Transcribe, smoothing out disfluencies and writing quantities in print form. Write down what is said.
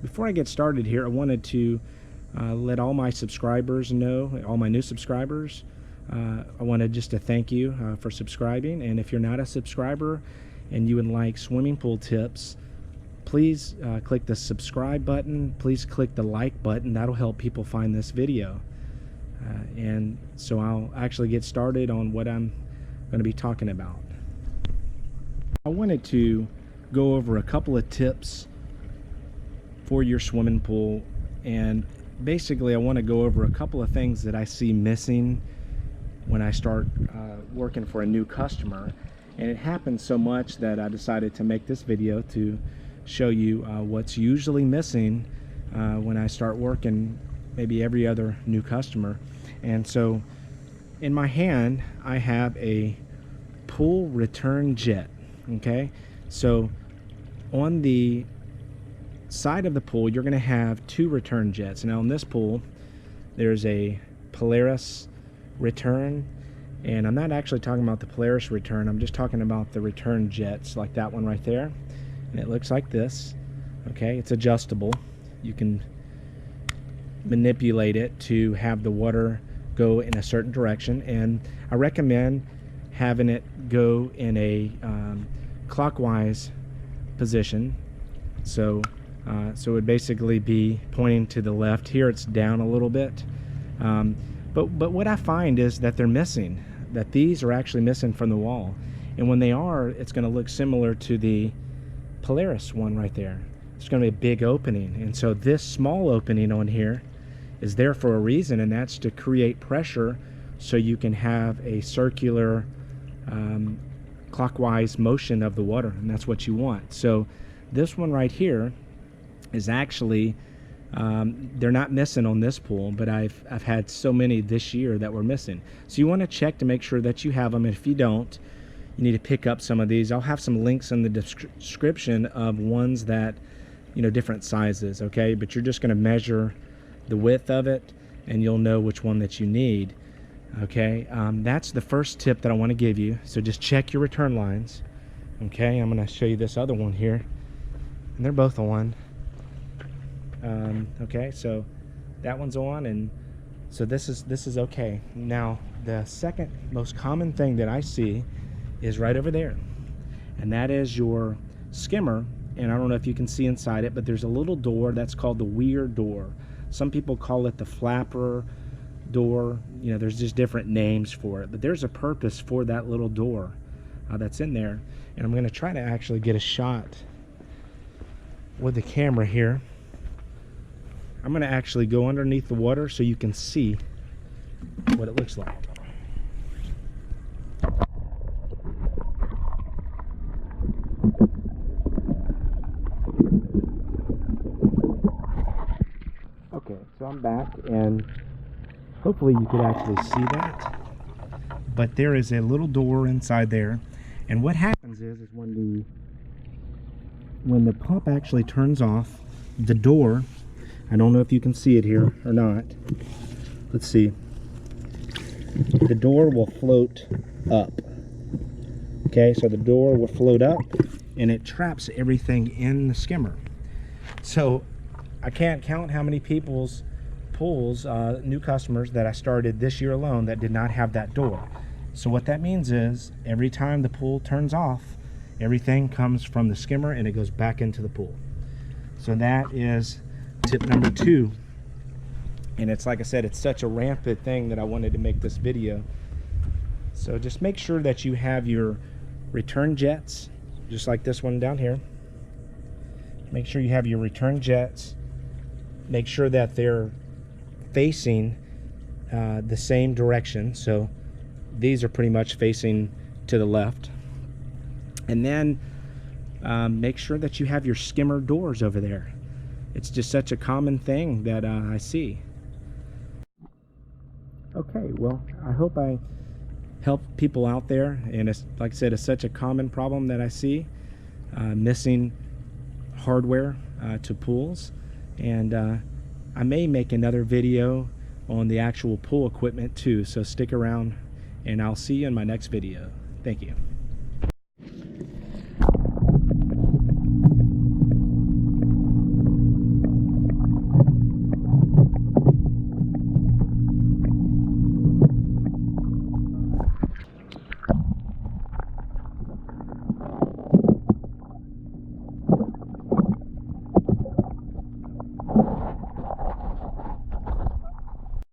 before I get started here, I wanted to let all my subscribers know, all my new subscribers, I wanted just to thank you for subscribing. And if you're not a subscriber and you would like swimming pool tips, please click the subscribe button. Please click the like button. That'll help people find this video. And so I'll actually get started on what I'm going to be talking about. I wanted to go over a couple of tips for your swimming pool, and basically I want to go over a couple of things that I see missing when I start working for a new customer. And it happens so much that I decided to make this video to show you what's usually missing when I start working maybe every other new customer. And so in my hand I have a pool return jet. Okay, so on the side of the pool you're going to have two return jets. Now in this pool there's a Polaris return, and I'm not actually talking about the Polaris return, I'm just talking about the return jets, like that one right there. And it looks like this. Okay, it's adjustable. You can manipulate it to have the water go in a certain direction, and I recommend having it go in a clockwise position. So it would basically be pointing to the left. Here it's down a little bit, but what I find is that they're missing, that these are actually missing from the wall. And when they are, it's going to look similar to the Polaris one right there. It's going to be a big opening, and so this small opening on here is there for a reason, and that's to create pressure so you can have a circular clockwise motion of the water, and that's what you want. So this one right here is actually they're not missing on this pool, but I've had so many this year that were missing. So you want to check to make sure that you have them, and if you don't, you need to pick up some of these. I'll have some links in the description of ones that, you know, different sizes. Okay, but you're just going to measure the width of it and you'll know which one that you need. Okay, that's the first tip that I want to give you. So just check your return lines. Okay, I'm going to show you this other one here, and they're both on. Okay, so that one's on, and so this is okay. Now the second most common thing that I see is right over there, and that is your skimmer. And I don't know if you can see inside it, but there's a little door that's called the weir door. Some people call it the flapper door. You know, there's just different names for it, but there's a purpose for that little door that's in there. And I'm going to try to actually get a shot with the camera here. I'm going to actually go underneath the water so you can see what it looks like. Okay, so I'm back, and hopefully you could actually see that. But there is a little door inside there, and what happens is when the pump actually turns off, the door, I don't know if you can see it here or not. Let's see. The door will float up. Okay, so the door will float up and it traps everything in the skimmer. So I can't count how many people's pools, new customers that I started this year alone, that did not have that door. So what that means is every time the pool turns off, everything comes from the skimmer and it goes back into the pool. So that is tip number 2. And it's, like I said, it's such a rampant thing that I wanted to make this video. So just make sure that you have your return jets, just like this one down here. Make sure you have your return jets. Make sure that they're facing the same direction. So these are pretty much facing to the left. And then make sure that you have your skimmer doors over there. It's just such a common thing that I see. Okay, well, I hope I help people out there, and it's, like I said, it's such a common problem that I see, missing hardware to pools. And I may make another video on the actual pool equipment too, so stick around and I'll see you in my next video. Thank you.